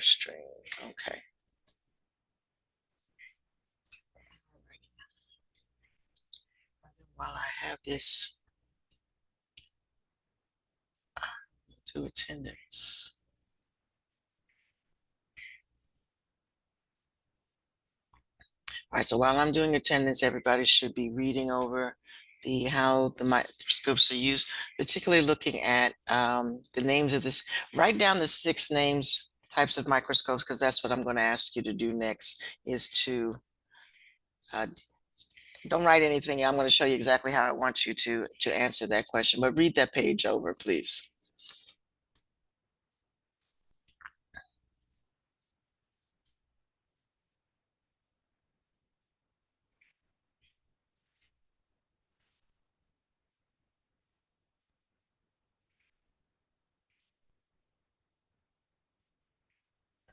live stream. Okay. While I have this to attendance. All right, so while I'm doing attendance, everybody should be reading over the how the microscopes are used, particularly looking at the names of this. Write down the 6 types of microscopes, because that's what I'm going to ask you to do next, is to uh, don't write anything. I'm going to show you exactly how I want you to answer that question, but read that page over, please.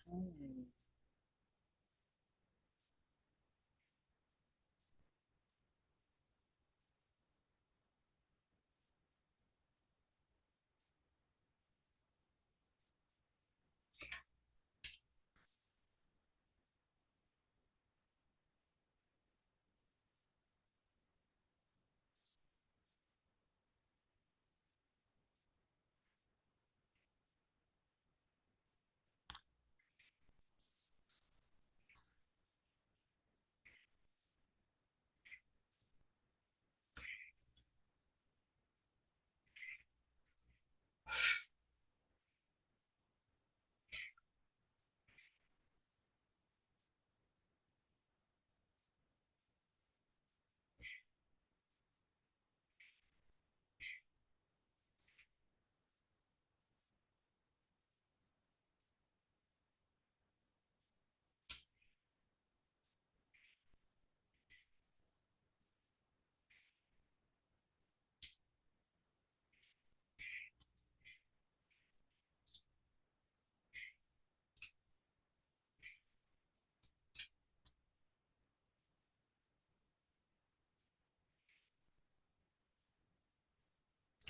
Hmm.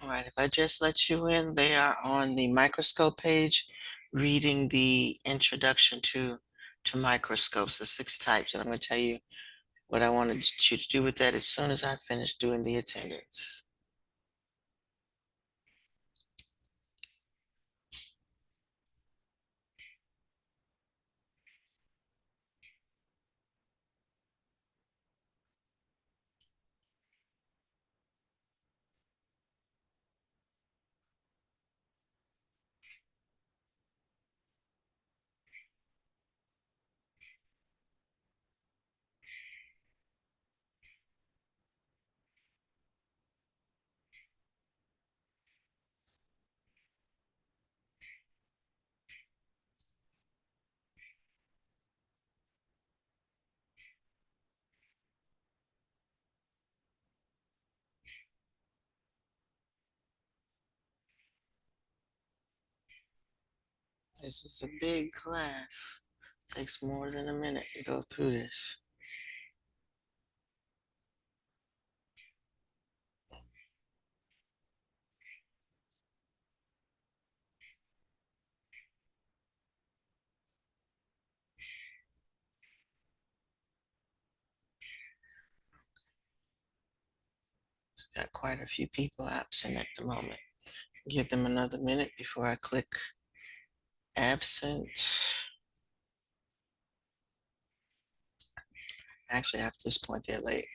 All right, if I just let you in, they are on the microscope page, reading the introduction to microscopes, the 6 types. And I'm going to tell you what I wanted you to do with that as soon as I finish doing the attendance. This is a big class. It takes more than a minute to go through this. Got quite a few people absent at the moment. Give them another minute before I click absent. Actually, at this point, they're late.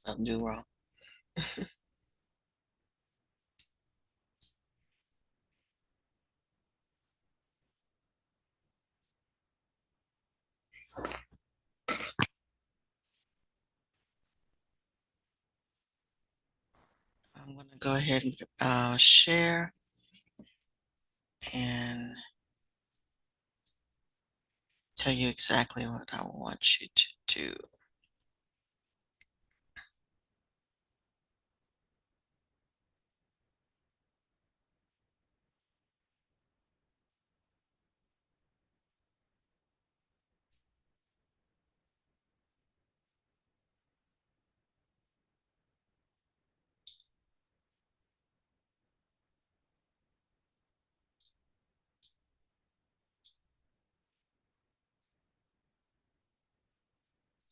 I'll do wrong. I'm going to go ahead and share and tell you exactly what I want you to do.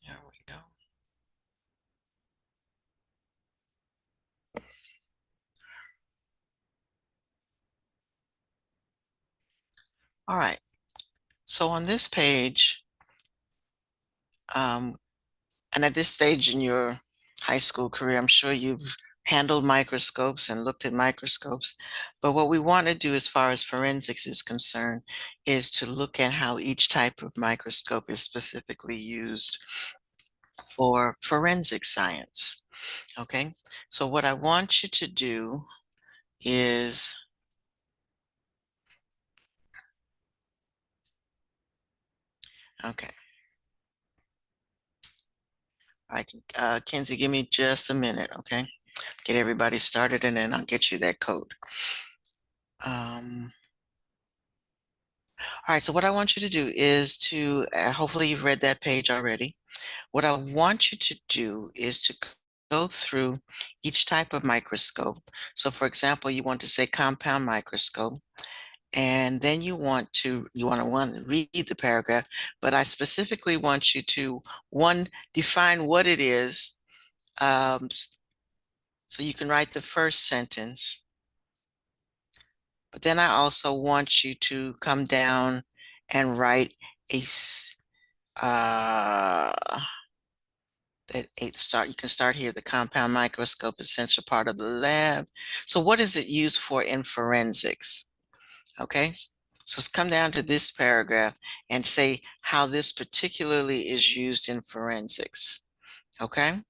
There we go. All right. So on this page, and at this stage in your high school career, I'm sure you've handled microscopes and looked at microscopes. But what we want to do as far as forensics is concerned is to look at how each type of microscope is specifically used for forensic science. Okay, so what I want you to do is, okay, I can, Kenzie, give me just a minute, okay? Get everybody started and then I'll get you that code. All right, so what I want you to do is to, hopefully you've read that page already. What I want you to do is to go through each type of microscope. So for example, you want to say compound microscope, and then you want to read the paragraph, but I specifically want you to, one, define what it is. So you can write the first sentence, but then I also want you to come down and write uh, you can start here. The compound microscope, essential part of the lab. So what is it used for in forensics? Okay. So let's come down to this paragraph and say how this particularly is used in forensics. Okay.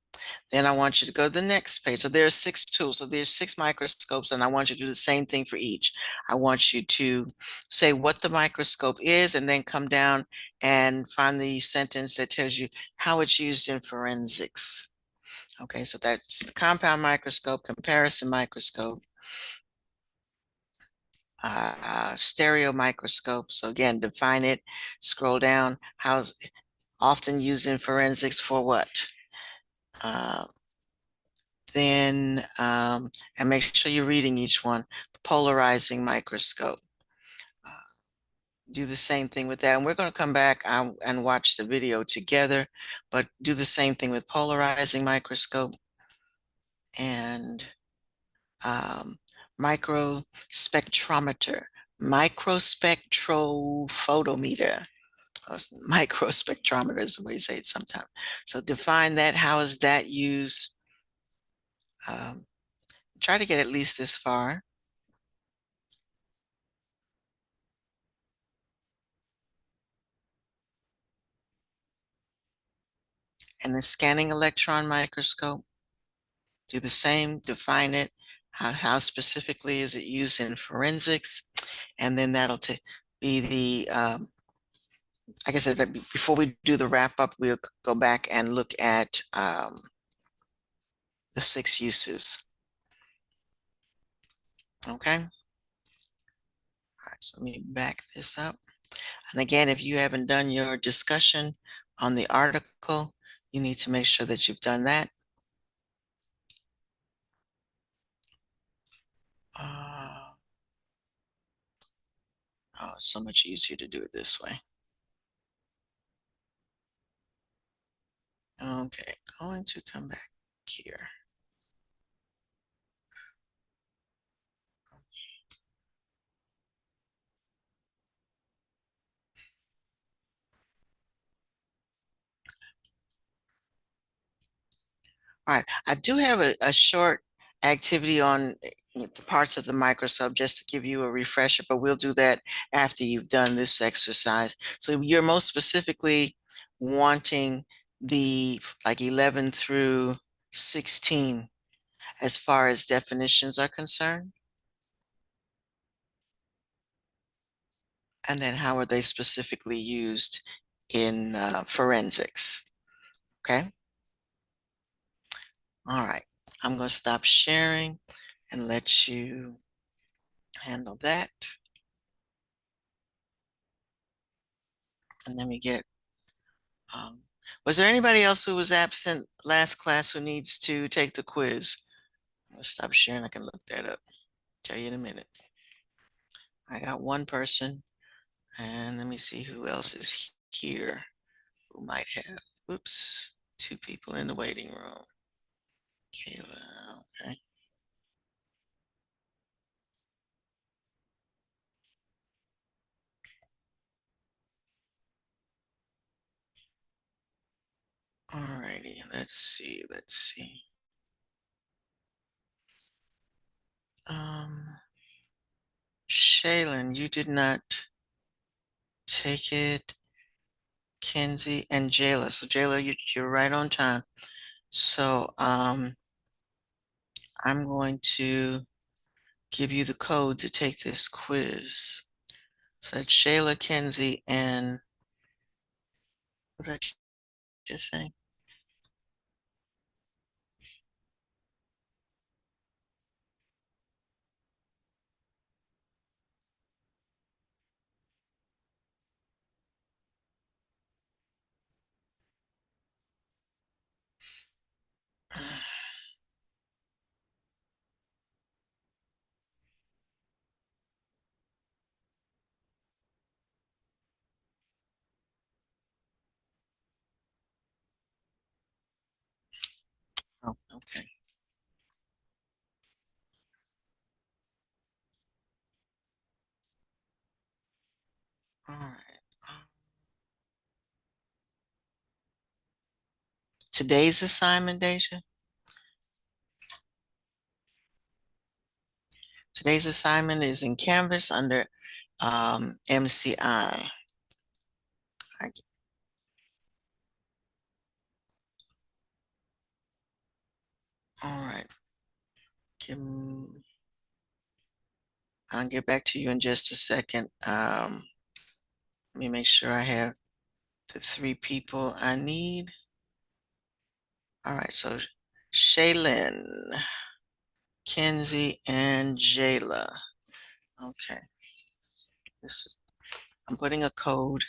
Then I want you to go to the next page. So there are 6 tools. So there's 6 microscopes, and I want you to do the same thing for each. I want you to say what the microscope is, and then come down and find the sentence that tells you how it's used in forensics. Okay, so that's the compound microscope, comparison microscope, stereo microscope. So again, define it, scroll down, how's often used in forensics for what? Uh, and make sure you're reading each one. The polarizing microscope. Uh, do the same thing with that. And we're going to come back and watch the video together, but do the same thing with polarizing microscope and microspectrometer, microspectrophotometer. Microspectrometer is the way you say it sometimes. So define that. How is that used? Try to get at least this far. And the scanning electron microscope, do the same, define it. How specifically is it used in forensics? And then that'll be the, like I said, before we do the wrap up, we'll go back and look at the 6 uses. Okay. All right, so let me back this up. And again, if you haven't done your discussion on the article, you need to make sure that you've done that. Oh, it's so much easier to do it this way. Okay, going to come back here. All right, I do have a short activity on the parts of the microscope just to give you a refresher, but we'll do that after you've done this exercise. So you're most specifically wanting the like 11 through 16. as far as definitions are concerned? And then how are they specifically used in forensics? Okay. All right. I'm going to stop sharing and let you handle that. And let me get, was there anybody else who was absent last class who needs to take the quiz? I'm going to stop sharing. I can look that up. Tell you in a minute. I got one person, and let me see who else is here who might have. Oops, two people in the waiting room. Kayla, okay. Alrighty, let's see, let's see. Um, Shaylin, you did not take it. Kenzie and Jayla. So Jayla, you're right on time. So I'm going to give you the code to take this quiz. So that's Shayla, Kenzie, and what did I just say? Oh, okay. All right. Today's assignment, Deja. Today's assignment is in Canvas under MCI. All right. I'll get back to you in just a second. Let me make sure I have the three people I need. All right, so Shaylin, Kenzie, and Jayla. Okay, I'm putting a code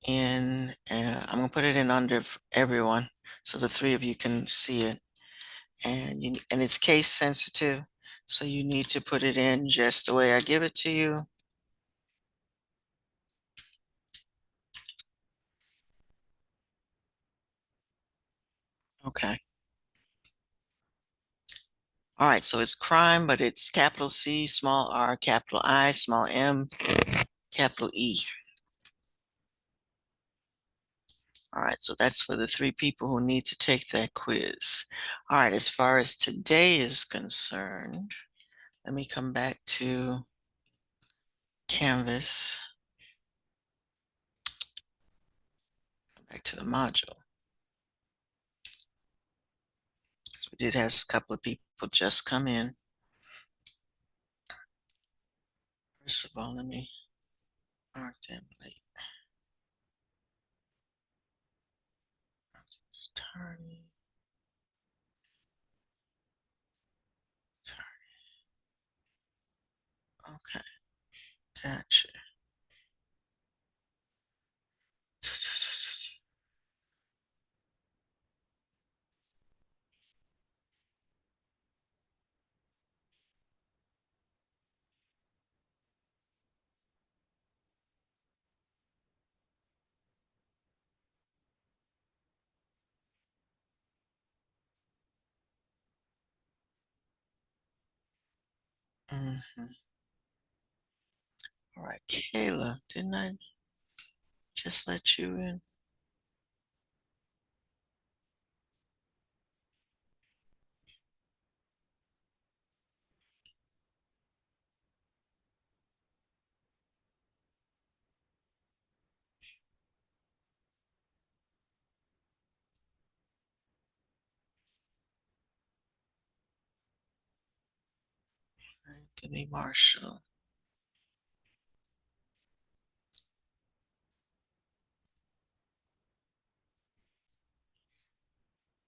in, and I'm gonna put it in under everyone, so the three of you can see it. And it's case sensitive, so you need to put it in just the way I give it to you. Okay. All right, so it's crime, but it's capital C, small r, capital I, small m, capital E. All right, so that's for the three people who need to take that quiz. All right, as far as today is concerned, let me come back to Canvas, back to the module. So we did have a couple of people just come in. First of all, let me mark them late. Attorney. Okay, gotcha. Mhm. All right, Kayla, didn't I just let you in? Anthony Marshall.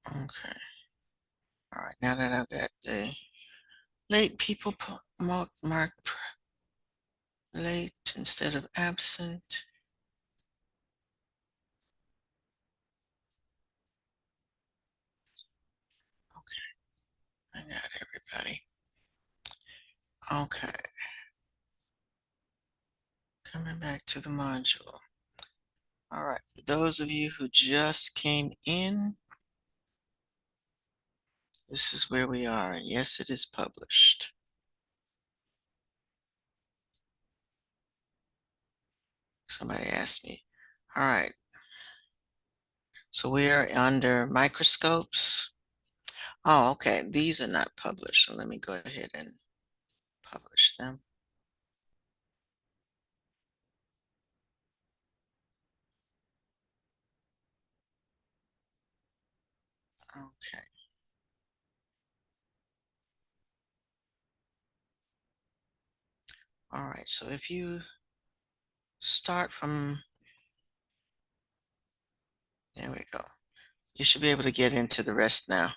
Okay. All right. Now that I've got the late people mark late instead of absent. Okay. I got everybody. Okay. Coming back to the module. All right. For those of you who just came in, this is where we are. And yes, it is published. Somebody asked me. All right. So we are under microscopes. Oh, okay. These are not published. So let me go ahead and publish them. Okay. All right. So if you start from, there we go. You should be able to get into the rest now.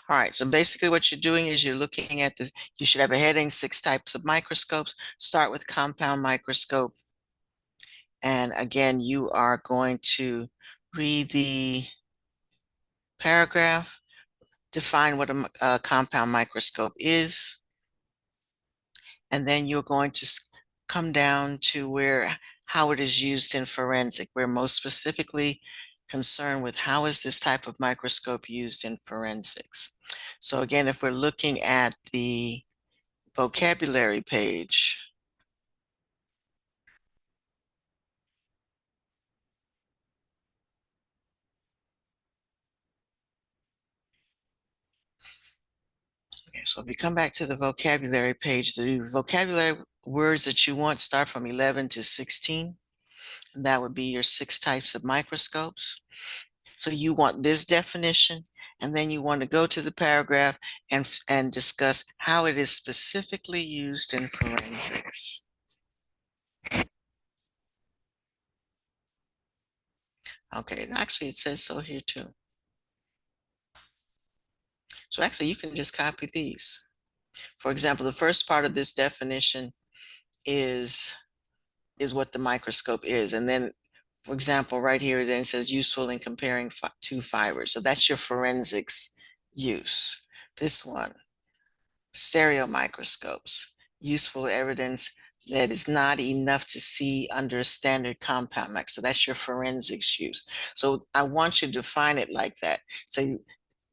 All right, so basically what you're doing is you're looking at this, you should have a heading, 6 types of microscopes. Start with compound microscope. And again, you are going to read the paragraph, define what a compound microscope is, and then you're going to come down to how it is used in forensic. We're most specifically concerned with how is this type of microscope used in forensics. So again, if we're looking at the vocabulary page, okay, so if you come back to the vocabulary page, the vocabulary words that you want start from 11 to 16. And that would be your 6 types of microscopes. So you want this definition, and then you want to go to the paragraph and discuss how it is specifically used in forensics. Okay, and actually it says so here too. So actually you can just copy these. For example, the first part of this definition is what the microscope is. And then, for example, right here, then it says useful in comparing two fibers. So that's your forensics use. This one, stereo microscopes, useful evidence that is not enough to see under a standard compound microscope. So that's your forensics use. So I want you to define it like that. So you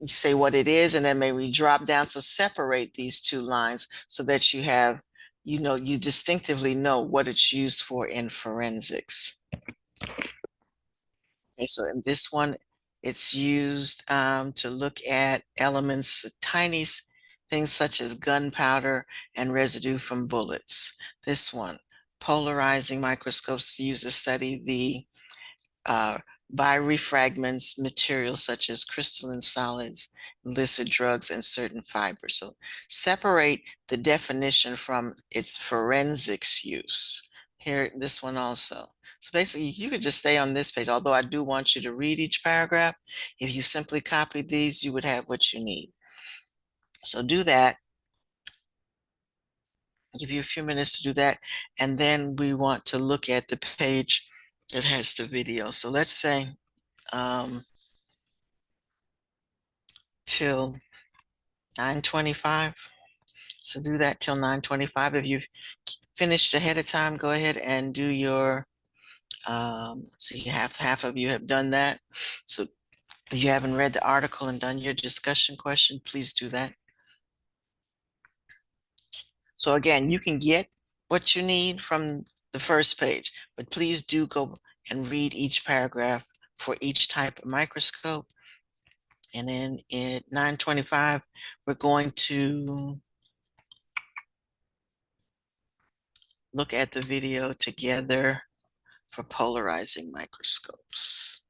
say what it is, and then maybe drop down. So separate these two lines so that you have, you distinctively know what it's used for in forensics. Okay, so in this one, it's used to look at elements, tiny things such as gunpowder and residue from bullets. This one, polarizing microscopes used to study the birefragments materials such as crystalline solids, illicit drugs, and certain fibers. So separate the definition from its forensics use. Here, this one also. So basically, you could just stay on this page, although I do want you to read each paragraph. If you simply copy these, you would have what you need. So do that. I'll give you a few minutes to do that. And then we want to look at the page that has the video. So let's say till 9:25. So do that till 9:25. If you've finished ahead of time, go ahead and do your, see, half of you have done that. So if you haven't read the article and done your discussion question, please do that. So again, you can get what you need from the first page, but please do go and read each paragraph for each type of microscope. And then at 9:25, we're going to look at the video together for polarizing microscopes.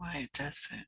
why it does that.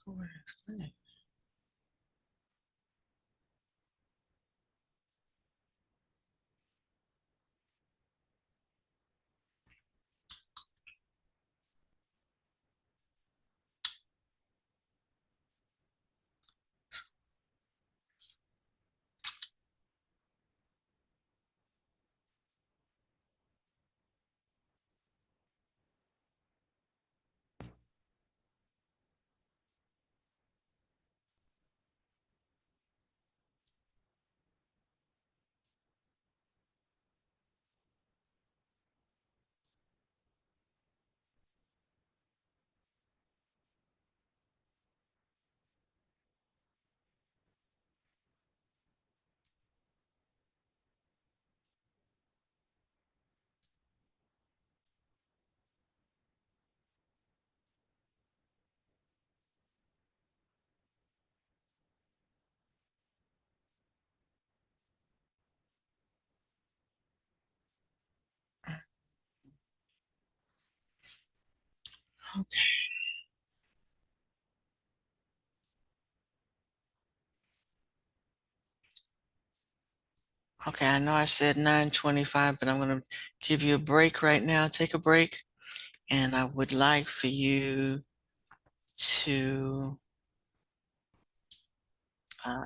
Okay. Okay, I know I said 9:25, but I'm going to give you a break right now. Take a break. And I would like for you to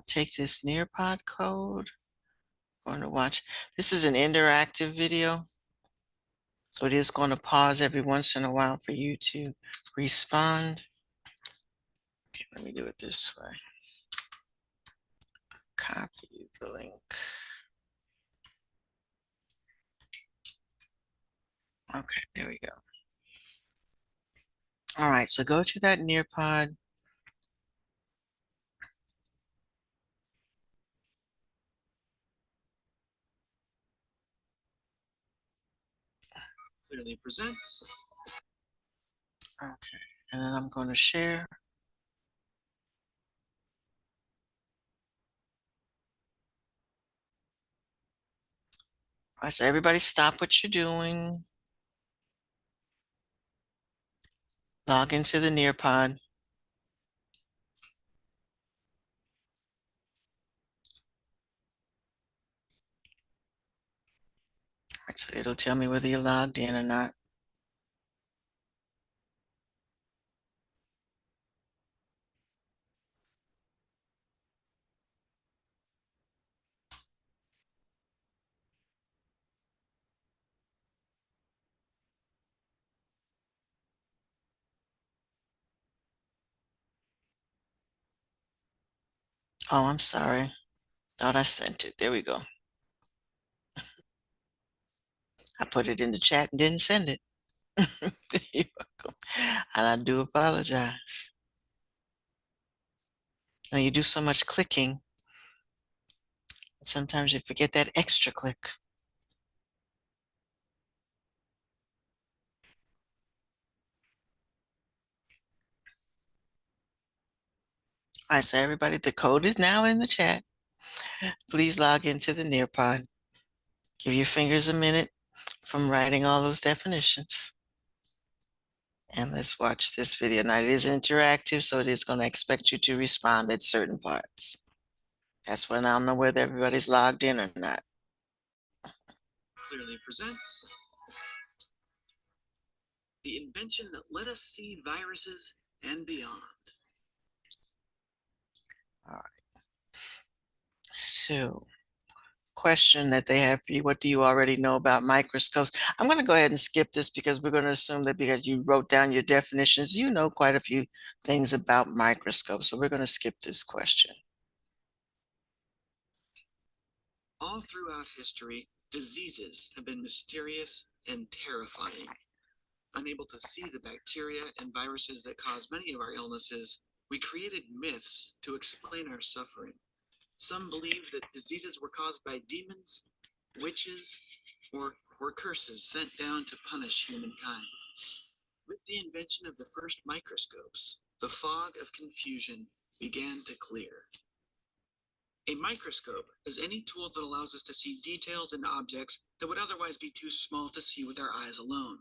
take this Nearpod code. Going to watch. This is an interactive video, so it is going to pause every once in a while for you to respond. Okay, let me do it this way. Copy the link. Okay, there we go. All right, so go to that Nearpod. Clearly presents. Okay, and then I'm going to share. All right, so everybody stop what you're doing. Log into the Nearpod. All right, so it'll tell me whether you're logged in or not. Oh, I'm sorry. Thought I sent it. There we go. I put it in the chat and didn't send it. You're welcome. And I do apologize. Now you do so much clicking, sometimes you forget that extra click. All right, so everybody, the code is now in the chat. Please log into the Nearpod. Give your fingers a minute from writing all those definitions. And let's watch this video. Now it is interactive, so it is going to expect you to respond at certain parts. That's when I'll know whether everybody's logged in or not. Clearly presents the invention that let us see viruses and beyond. All right. So, question that they have for you, what do you already know about microscopes? I'm going to go ahead and skip this because we're going to assume that because you wrote down your definitions, you know quite a few things about microscopes. So we're going to skip this question. All throughout history, diseases have been mysterious and terrifying. Unable to see the bacteria and viruses that cause many of our illnesses, we created myths to explain our suffering. Some believe that diseases were caused by demons, witches, or were curses sent down to punish humankind. With the invention of the first microscopes, the fog of confusion began to clear. A microscope is any tool that allows us to see details in objects that would otherwise be too small to see with our eyes alone.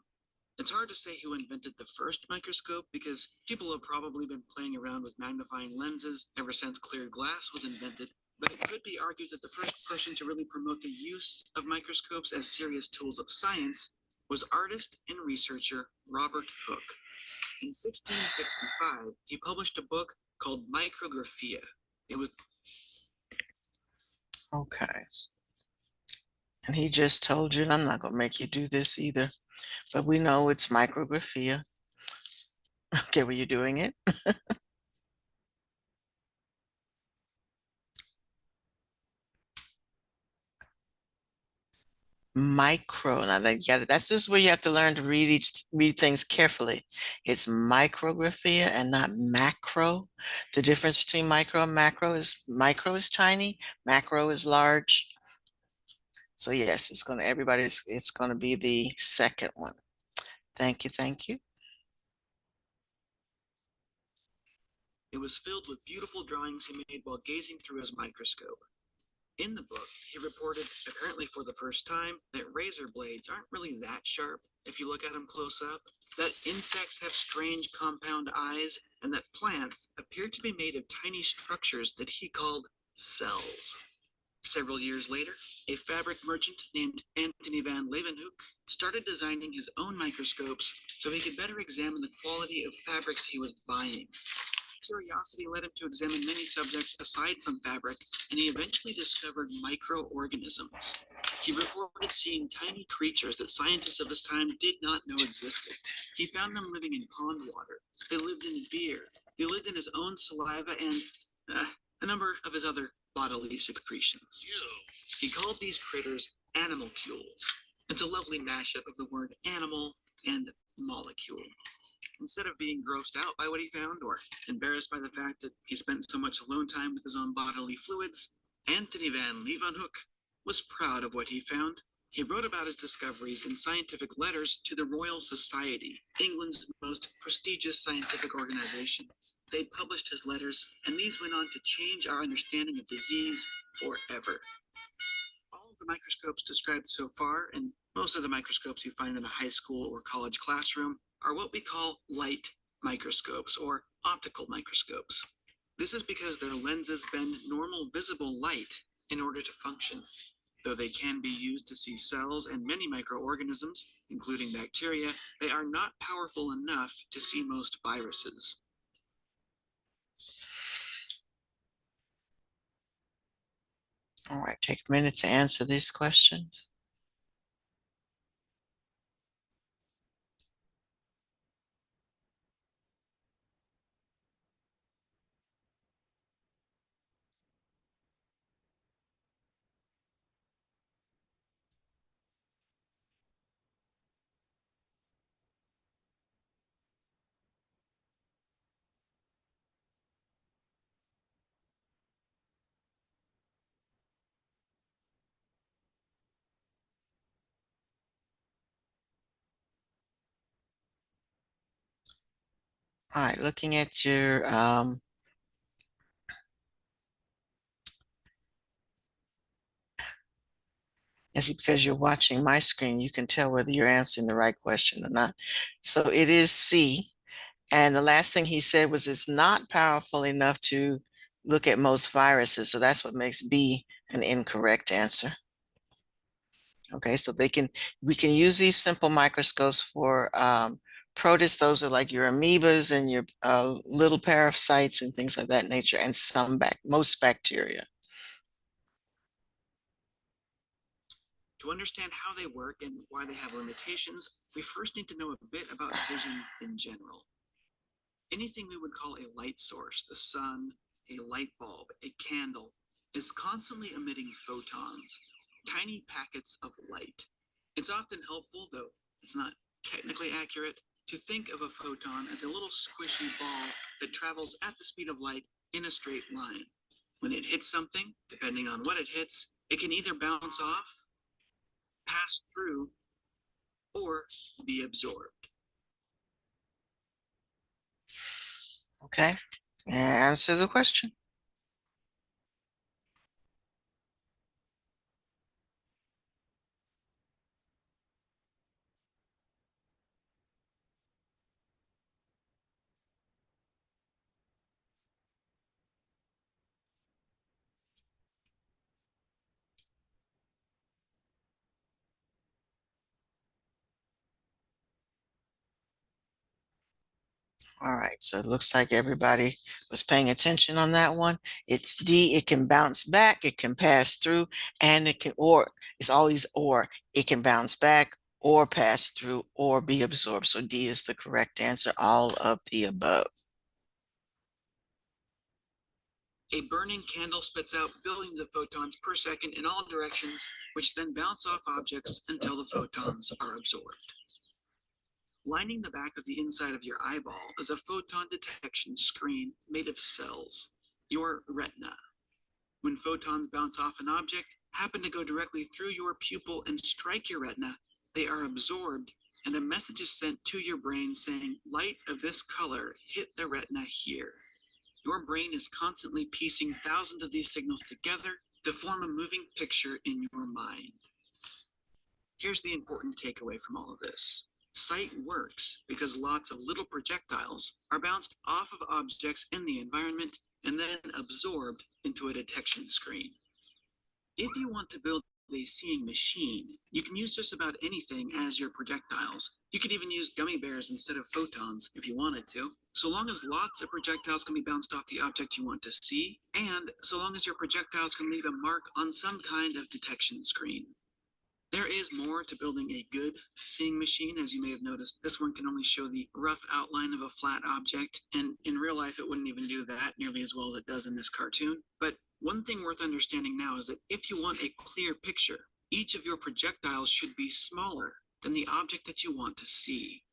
It's hard to say who invented the first microscope because people have probably been playing around with magnifying lenses ever since clear glass was invented. But it could be argued that the first person to really promote the use of microscopes as serious tools of science was artist and researcher Robert Hooke. In 1665, he published a book called Micrographia. It was Okay. And he just told you, and I'm not going to make you do this either, but we know it's micrographia. Okay, were you doing it? Micro. Now that, yeah, that's just where you have to learn to read things carefully. It's micrographia and not macro. The difference between micro is tiny, macro is large. So yes, it's gonna be the second one. Thank you, thank you. It was filled with beautiful drawings he made while gazing through his microscope. In the book, he reported, apparently for the first time, that razor blades aren't really that sharp if you look at them close up, that insects have strange compound eyes, and that plants appear to be made of tiny structures that he called cells. Several years later, a fabric merchant named Antony van Leeuwenhoek started designing his own microscopes so he could better examine the quality of fabrics he was buying. Curiosity led him to examine many subjects aside from fabric, and he eventually discovered microorganisms. He reported seeing tiny creatures that scientists of his time did not know existed. He found them living in pond water. They lived in beer. They lived in his own saliva and a number of his other bodily secretions. He called these critters animalcules. It's a lovely mashup of the word animal and molecule. Instead of being grossed out by what he found or embarrassed by the fact that he spent so much alone time with his own bodily fluids, Antony van Leeuwenhoek was proud of what he found. He wrote about his discoveries in scientific letters to the Royal Society, England's most prestigious scientific organization. They published his letters, and these went on to change our understanding of disease forever. All of the microscopes described so far, and most of the microscopes you find in a high school or college classroom, are what we call light microscopes or optical microscopes. This is because their lenses bend normal visible light in order to function. Though they can be used to see cells and many microorganisms, including bacteria, they are not powerful enough to see most viruses. All right, take a minute to answer these questions. All right, looking at your and see, because you're watching my screen, you can tell whether you're answering the right question or not. So it is C. And the last thing he said was it's not powerful enough to look at most viruses. So that's what makes B an incorrect answer. Okay, so we can use these simple microscopes for protists. Those are like your amoebas and your little parasites and things of that nature, and most bacteria. To understand how they work and why they have limitations, we first need to know a bit about vision in general. Anything we would call a light source, the sun, a light bulb, a candle, is constantly emitting photons, tiny packets of light. It's often helpful, though it's not technically accurate, to think of a photon as a little squishy ball that travels at the speed of light in a straight line. When it hits something, depending on what it hits, it can either bounce off, pass through, or be absorbed. Okay, answer the question. All right, so it looks like everybody was paying attention on that one. It's D, it can bounce back, it can pass through, and it can, or, it's always or, it can bounce back or pass through or be absorbed. So D is the correct answer, all of the above. A burning candle spits out billions of photons per second in all directions, which then bounce off objects until the photons are absorbed. Lining the back of the inside of your eyeball is a photon detection screen made of cells, your retina. When photons bounce off an object, happen to go directly through your pupil and strike your retina, they are absorbed and a message is sent to your brain saying, light of this color hit the retina here. Your brain is constantly piecing thousands of these signals together to form a moving picture in your mind. Here's the important takeaway from all of this. Sight works because lots of little projectiles are bounced off of objects in the environment and then absorbed into a detection screen. If you want to build a seeing machine, you can use just about anything as your projectiles. You could even use gummy bears instead of photons if you wanted to, so long as lots of projectiles can be bounced off the object you want to see, and so long as your projectiles can leave a mark on some kind of detection screen. There is more to building a good seeing machine. As you may have noticed, this one can only show the rough outline of a flat object, and in real life it wouldn't even do that nearly as well as it does in this cartoon. But one thing worth understanding now is that if you want a clear picture, each of your projectiles should be smaller than the object that you want to see.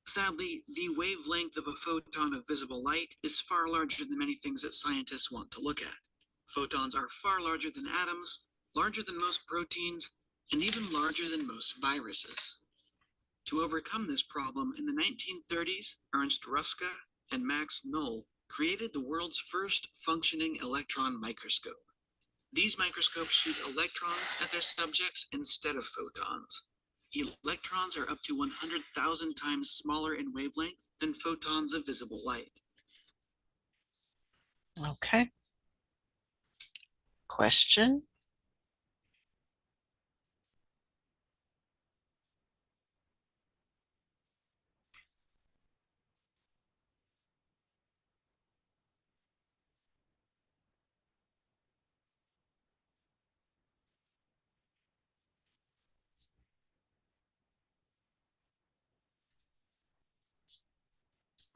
Sadly, the wavelength of a photon of visible light is far larger than many things that scientists want to look at. Photons are far larger than atoms, larger than most proteins, and even larger than most viruses. To overcome this problem, in the 1930s, Ernst Ruska and Max Knoll created the world's first functioning electron microscope. These microscopes shoot electrons at their subjects instead of photons. Electrons are up to 100,000 times smaller in wavelength than photons of visible light. Okay. Question?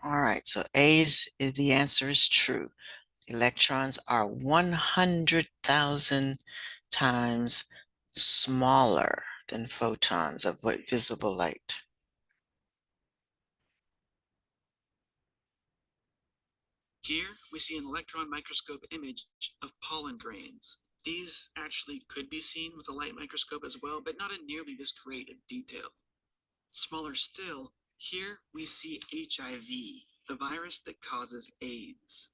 All right, so the answer is true. Electrons are 100,000 times smaller than photons of visible light. Here we see an electron microscope image of pollen grains. These actually could be seen with a light microscope as well, but not in nearly this great of detail. Smaller still, here we see HIV, the virus that causes AIDS.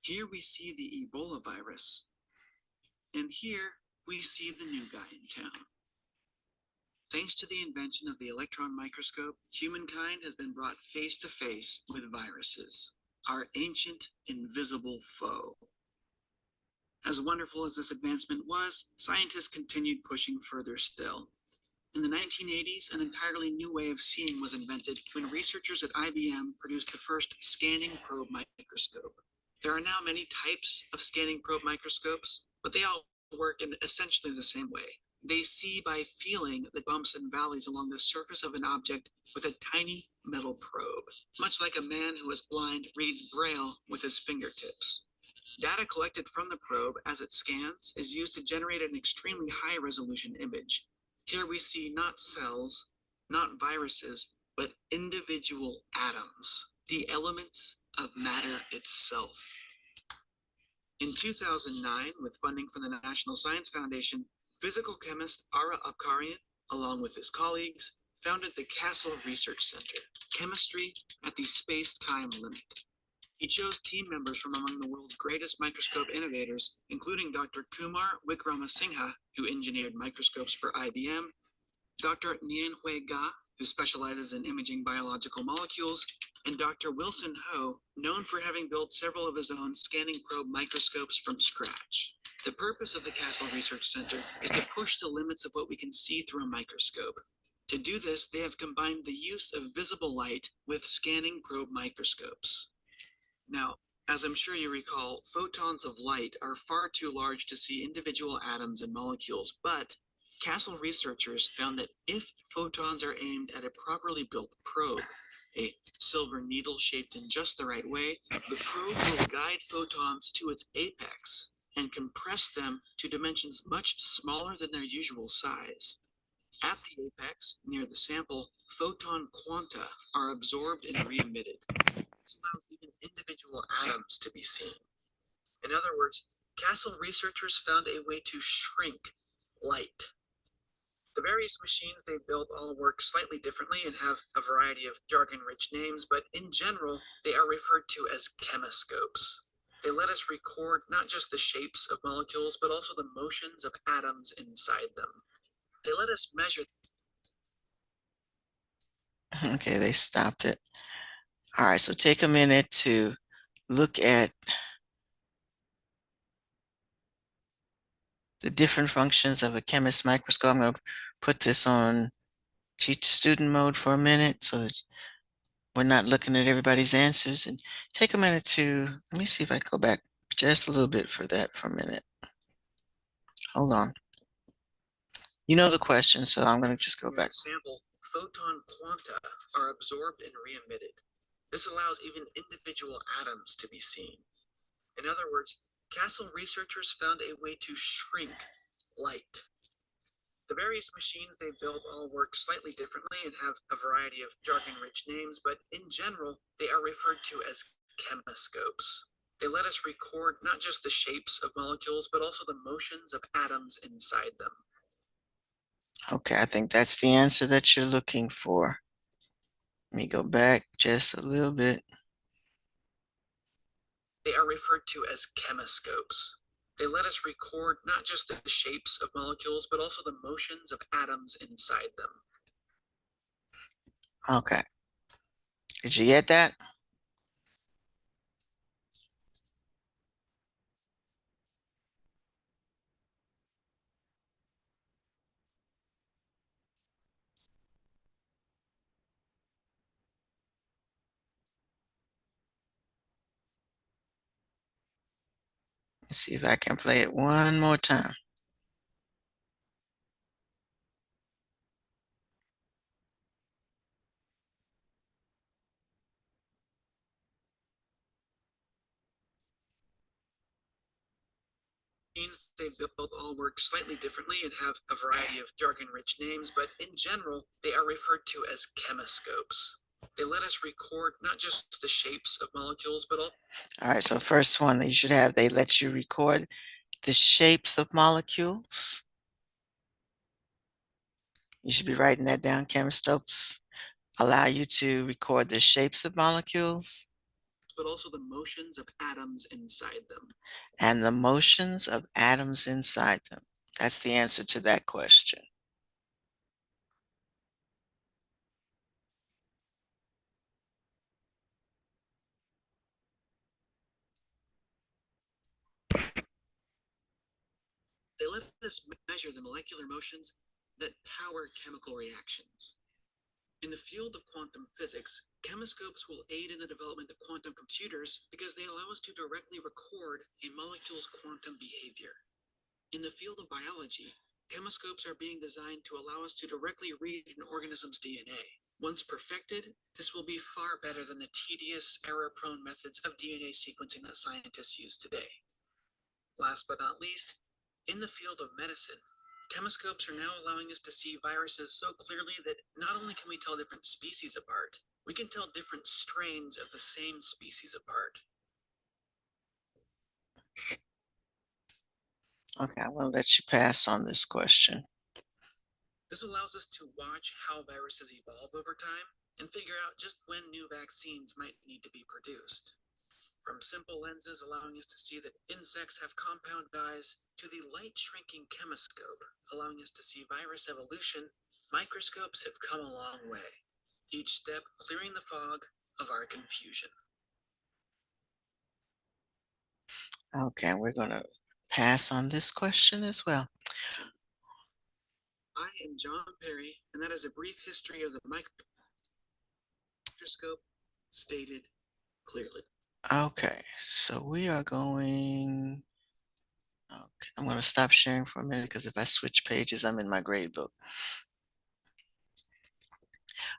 Here we see the Ebola virus. And here we see the new guy in town. Thanks to the invention of the electron microscope, humankind has been brought face to face with viruses, our ancient invisible foe. As wonderful as this advancement was, scientists continued pushing further still. In the 1980s, an entirely new way of seeing was invented when researchers at IBM produced the first scanning probe microscope. There are now many types of scanning probe microscopes, but they all work in essentially the same way. They see by feeling the bumps and valleys along the surface of an object with a tiny metal probe, much like a man who is blind reads Braille with his fingertips. Data collected from the probe as it scans is used to generate an extremely high resolution image. Here we see not cells, not viruses, but individual atoms, the elements of matter itself. In 2009, with funding from the National Science Foundation, physical chemist Ara Apkarian, along with his colleagues, founded the Castle Research Center, Chemistry at the Space-Time Limit. He chose team members from among the world's greatest microscope innovators, including Dr. Kumar Wickramasinghe, who engineered microscopes for IBM, Dr. Nianhui Ga, who specializes in imaging biological molecules, and Dr. Wilson Ho, known for having built several of his own scanning probe microscopes from scratch. The purpose of the Castle Research Center is to push the limits of what we can see through a microscope. To do this, they have combined the use of visible light with scanning probe microscopes. Now, as I'm sure you recall, photons of light are far too large to see individual atoms and molecules, but Castle researchers found that if photons are aimed at a properly built probe, a silver needle shaped in just the right way, the probe will guide photons to its apex and compress them to dimensions much smaller than their usual size. At the apex, near the sample, photon quanta are absorbed and re-emitted. This allows even individual atoms to be seen. In other words, Castle researchers found a way to shrink light. The various machines they built all work slightly differently and have a variety of jargon-rich names, but in general, they are referred to as chemoscopes. They let us record not just the shapes of molecules, but also the motions of atoms inside them. They let us measure. Okay, they stopped it. All right, so take a minute to look at the different functions of a chemist microscope. I'm going to put this on teach student mode for a minute so that we're not looking at everybody's answers, and take a minute to, let me see if I go back just a little bit for that for a minute. Hold on. You know the question, so I'm going to just go back. Sample photon quanta are absorbed and re-emitted. This allows even individual atoms to be seen. In other words, Castle researchers found a way to shrink light. The various machines they built all work slightly differently and have a variety of jargon-rich names, but in general, they are referred to as chemoscopes. They let us record not just the shapes of molecules, but also the motions of atoms inside them. Okay, I think that's the answer that you're looking for. Let me go back just a little bit. They are referred to as chemoscopes. They let us record not just the shapes of molecules, but also the motions of atoms inside them. Okay. Did you get that? Let's see if I can play it one more time. They built all work slightly differently and have a variety of jargon-rich names, but in general, they are referred to as chemoscopes. They let us record not just the shapes of molecules, but all. All right, so first one you should have, they let you record the shapes of molecules. You should be writing that down. Chemoscopes allow you to record the shapes of molecules. But also the motions of atoms inside them. And the motions of atoms inside them. That's the answer to that question. They let us measure the molecular motions that power chemical reactions. In the field of quantum physics, chemoscopes will aid in the development of quantum computers because they allow us to directly record a molecule's quantum behavior. In the field of biology, chemoscopes are being designed to allow us to directly read an organism's DNA. Once perfected, this will be far better than the tedious, error-prone methods of DNA sequencing that scientists use today. Last but not least, in the field of medicine, chemoscopes are now allowing us to see viruses so clearly that not only can we tell different species apart, we can tell different strains of the same species apart. Okay, I'm going to let you pass on this question. This allows us to watch how viruses evolve over time and figure out just when new vaccines might need to be produced. From simple lenses allowing us to see that insects have compound dyes to the light-shrinking chemoscope allowing us to see virus evolution, microscopes have come a long way, each step clearing the fog of our confusion. Okay, we're going to pass on this question as well. I am John Perry, and that is a brief history of the microscope stated clearly. Okay, so we are going. Okay, I'm going to stop sharing for a minute because if I switch pages, I'm in my grade book.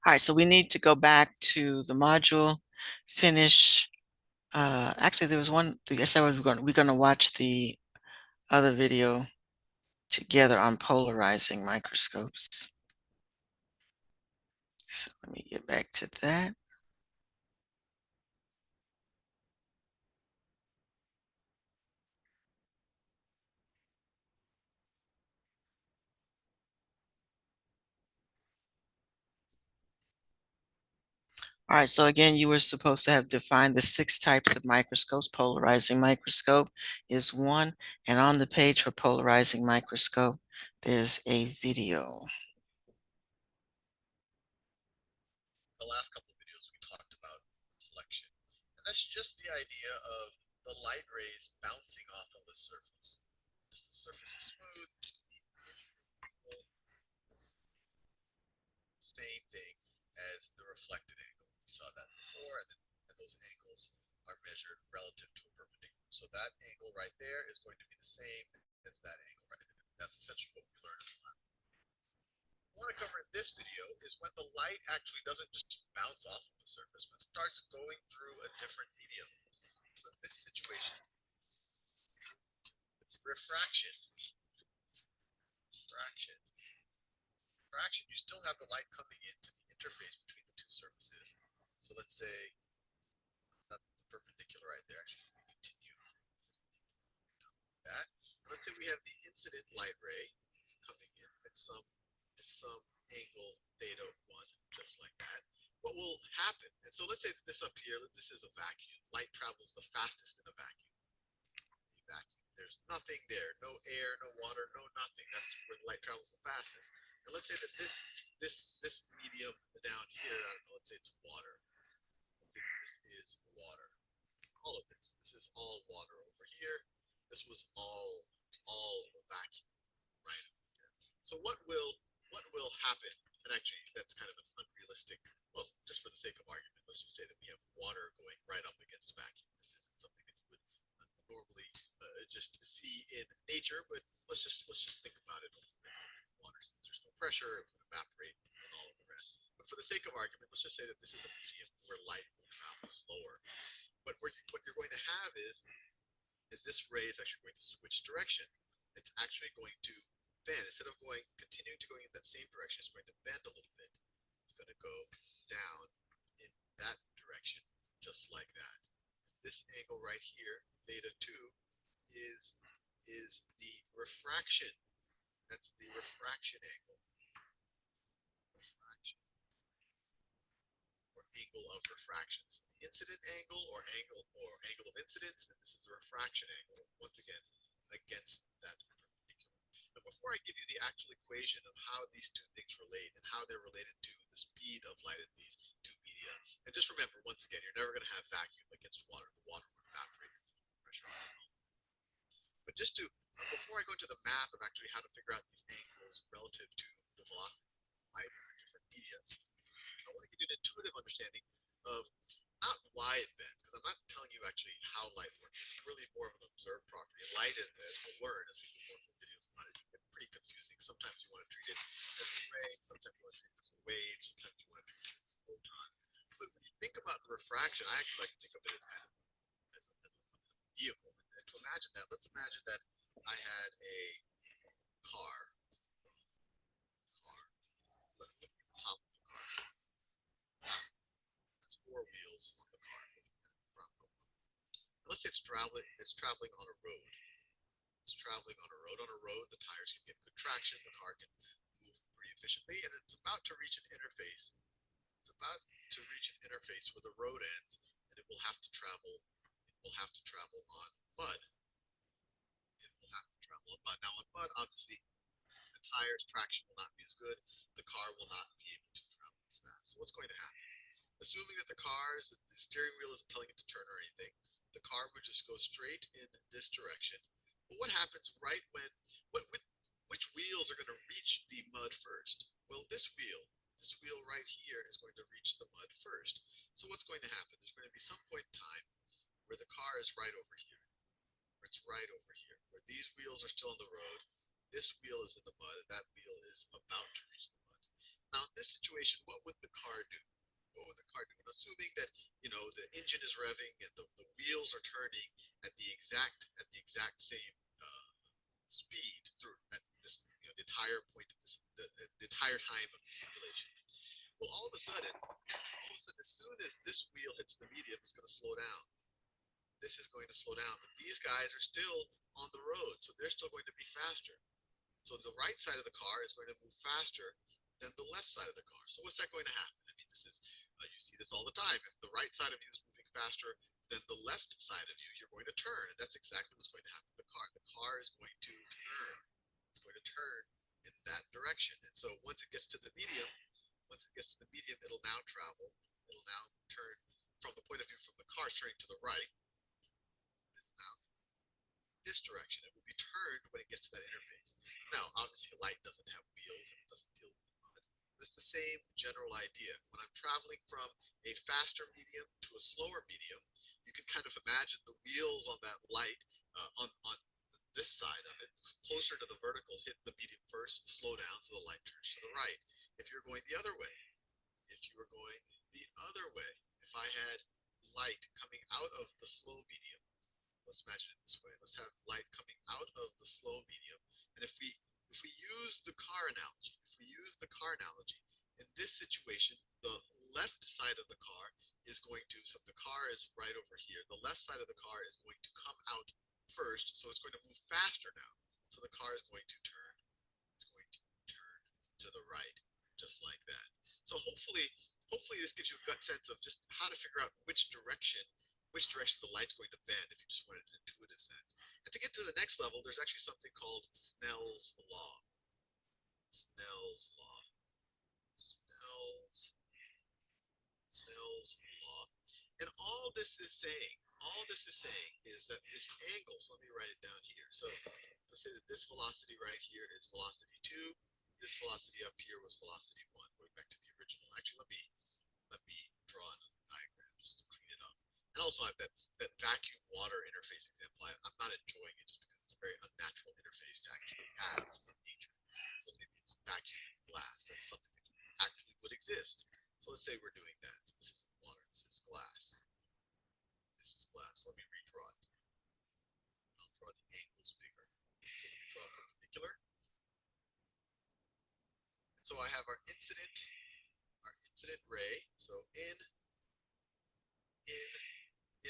All right, so we need to go back to the module, finish. Actually, there was one. I said we're going to watch the other video together on polarizing microscopes. So let me get back to that. All right, so again, you were supposed to have defined the 6 types of microscopes. Polarizing microscope is one, and on the page for polarizing microscope, there's a video. The last couple of videos we talked about reflection. And that's just the idea of the light rays bouncing off of a surface. If the surface is smooth, same thing as the reflected angle. We saw that before, and those angles are measured relative to a perpendicular. So that angle right there is going to be the same as that angle right there. That's essentially what we learned in the lab. What I want to cover in this video is when the light actually doesn't just bounce off of the surface, but starts going through a different medium. So in this situation, refraction, you still have the light coming into the interface between the two surfaces. So let's say that's perpendicular right there. Actually, we continue that. Let's say we have the incident light ray coming in at some angle theta 1, just like that. What will happen? And so let's say that this up here, this is a vacuum. Light travels the fastest in a vacuum. There's nothing there, no air, no water, no nothing. That's where the light travels the fastest. And let's say that this medium down here, I don't know, let's say it's water. Let's say this is water. All of this is all water over here. This was all a vacuum, right? So what will happen? And actually, that's kind of an unrealistic. Well, just for the sake of argument, let's just say that we have water going right up against vacuum. This isn't something that you would normally just see in nature, but let's just think about it. Water, since there's no pressure, it would evaporate and all of the rest. But for the sake of argument, let's just say that this is a medium where light will travel slower. But what you're going to have is this ray is actually going to switch direction. It's actually going to bend. Instead of continuing to going in that same direction, it's going to bend a little bit. It's going to go down in that direction, just like that. This angle right here, theta 2, is the refraction. That's the refraction angle. Refraction. Or angle of refractions. Incident angle or angle of incidence, and this is the refraction angle, once again, against that perpendicular. Now before I give you the actual equation of how these two things relate and how they're related to the speed of light in these two media, and just remember, once again, you're never going to have vacuum against water. The water would evaporate because of the pressure. But just to, before I go into the math of actually how to figure out these angles relative to the velocity of light in different media, I want to give you an intuitive understanding of not why it bends, because I'm not telling you actually how light works. It's really more of an observed property. Light, as we'll learn as we do more videos on it, can get pretty confusing. Sometimes you want to treat it as a ray, sometimes you want to treat it as a wave, sometimes you want to treat it as a photon. But when you think about refraction, I actually like to think of it as kind of as a vehicle. And to imagine that, let's imagine that I had a car. Let's look at the top of the car. There's 4 wheels on the car. Let's say it's traveling on a road. It's traveling on a road. On a road, the tires can get good traction, the car can move pretty efficiently, and it's about to reach an interface. It's about to reach an interface where the road ends, and it will have to travel. It will have to travel on mud. It will have to travel on mud. Now, on mud, obviously, the tires' traction will not be as good. The car will not be able to travel as fast. So what's going to happen? Assuming that the steering wheel isn't telling it to turn or anything, the car would just go straight in this direction. But what happens right when, what which wheels are going to reach the mud first? Well, this wheel right here is going to reach the mud first. So what's going to happen? There's going to be some point in time where the car is right over here, where it's right over here, where these wheels are still on the road. This wheel is in the mud, and that wheel is about to reach the mud. Now, in this situation, what would the car do? What would the car do? Assuming that the engine is revving and the wheels are turning at the exact same speed through at this the entire point of this the entire time of the simulation. Well, all of a sudden, as soon as this wheel hits the medium, it's going to slow down. This is going to slow down, but these guys are still on the road, so they're still going to be faster. So the right side of the car is going to move faster than the left side of the car. So what's that going to happen? I mean, this is you see this all the time. If the right side of you is moving faster than the left side of you, you're going to turn, and that's exactly what's going to happen to the car. The car is going to turn. It's going to turn in that direction. And so once it gets to the medium, it'll now travel. It'll now turn from the point of view from the car turning to the right. It'll now this direction. It will be turned when it gets to that interface. Now, obviously, light doesn't have wheels and it doesn't deal with mud, but it's the same general idea. When I'm traveling from a faster medium to a slower medium, you can kind of imagine the wheels on that light on this side of it, closer to the vertical, hit the medium first, slow down so the light turns to the right. If you're going the other way, if I had light coming out of the slow medium, let's imagine it this way. Let's have light coming out of the slow medium. And if we use the car analogy, in this situation, the left side of the car is going to, so the car is right over here. The left side of the car is going to come out first, so it's going to move faster now. So the car is going to turn. It's going to turn to the right, just like that. So hopefully this gives you a gut sense of just how to figure out which direction the light's going to bend if you just wanted an intuitive sense. And to get to the next level, there's actually something called Snell's law. Snell's law. Snell's law. And all this is saying is that this angle, so let me write it down here. So let's say that this velocity right here is velocity 2. This velocity up here was velocity 1. Going back to the original. Actually, let me draw another diagram just to clean it up. And also I have that vacuum water interface example. I'm not enjoying it just because it's a very unnatural interface to actually have in nature. So maybe it's vacuum glass. That's something that actually would exist. So let's say we're doing that. So this is water, this is glass. This is glass. Let me redraw it. I'll draw the angles bigger. So let me draw perpendicular. So I have our incident ray. So in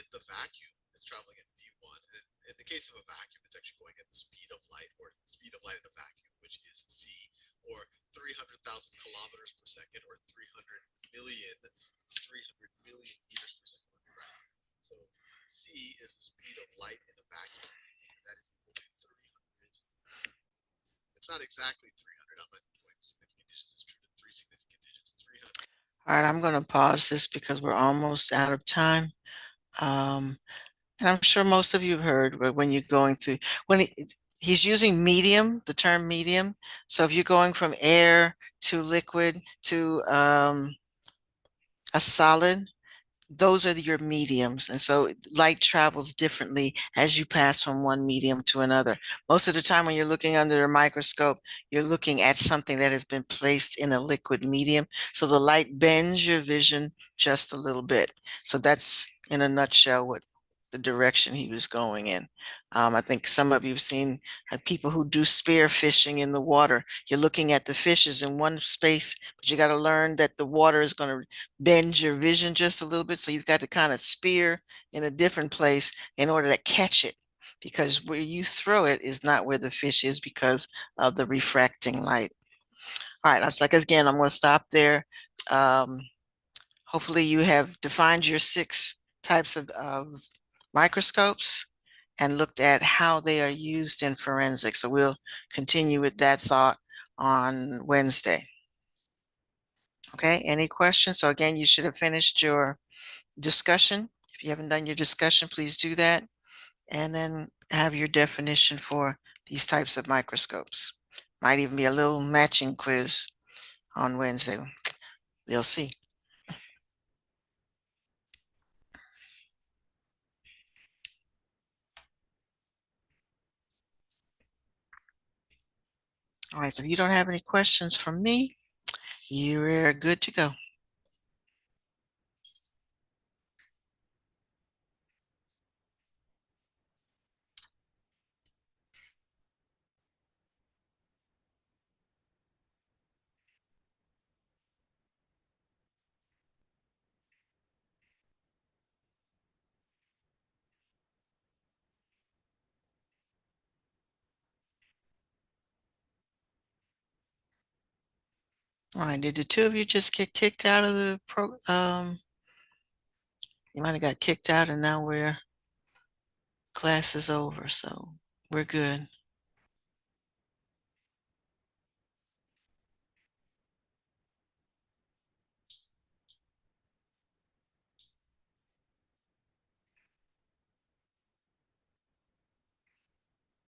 the vacuum, it's traveling at v1. And in the case of a vacuum, it's actually going at the speed of light, or the speed of light in a vacuum, which is c, or 300,000 kilometers per second, or 300 million meters per second. Right. So c is the speed of light in a vacuum. And that is equal to 300. It's not exactly 300. I'm not going significant digits. It's true to 3 significant digits. 300. All right, I'm going to pause this because we're almost out of time. And I'm sure most of you have heard when you're going through, he's using medium, the term medium. So if you're going from air to liquid to a solid, those are your mediums. And so light travels differently as you pass from one medium to another. Most of the time when you're looking under a microscope, you're looking at something that has been placed in a liquid medium. So the light bends your vision just a little bit. So that's in a nutshell what the direction he was going in. I think some of you have seen people who do spear fishing in the water. You're looking at the fishes in one space, but you got to learn that the water is going to bend your vision just a little bit. So you've got to kind of spear in a different place in order to catch it, because where you throw it is not where the fish is because of the refracting light. All right, so again, I'm going to stop there. Hopefully you have defined your 6 types of microscopes and looked at how they are used in forensics. So we'll continue with that thought on Wednesday. Okay, any questions? So again, you should have finished your discussion. If you haven't done your discussion, please do that. And then have your definition for these types of microscopes. Might even be a little matching quiz on Wednesday. We'll see. All right, so if you don't have any questions from me, you're good to go. All right, did the two of you just get kicked out of the you might have got kicked out and now class is over, so we're good.